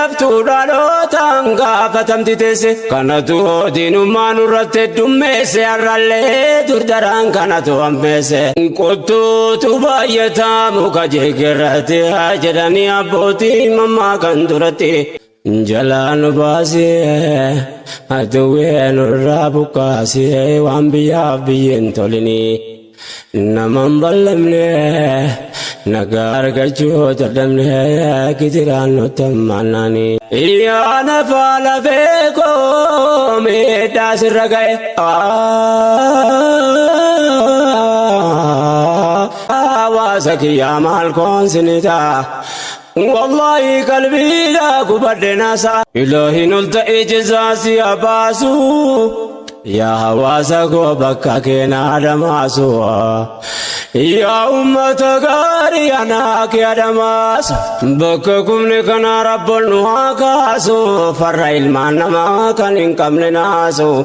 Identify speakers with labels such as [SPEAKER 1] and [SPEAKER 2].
[SPEAKER 1] laftuudha dhootaan gaafatamti teesse kanatu diinummaa nurratti dummeesse har'allee durdaraan kanatu hammeesse qottuutu baay'ataa muka jeegerratti jedhanii abbootii mammaa kan duratti jalaan baasee atuwwee nurraa buqqaasee waan biyyaaf biyyeen tolini naman ballamne nagaa argachuu dadhabne gidiraan nutti hammaannani yaa nafaa lafee koo miidhaa sirra ga'e hawaasa kiyyaa maal koonsinita والله قلبي لا كبر ناسا إلهي نلت إجزاسي أباسو يا هواسك وبكاكينا دماسو يا أمة غاري أناك يا دماس بككم لكنا رب النواكاسو فرع المعنى ما كان إنكم لناسو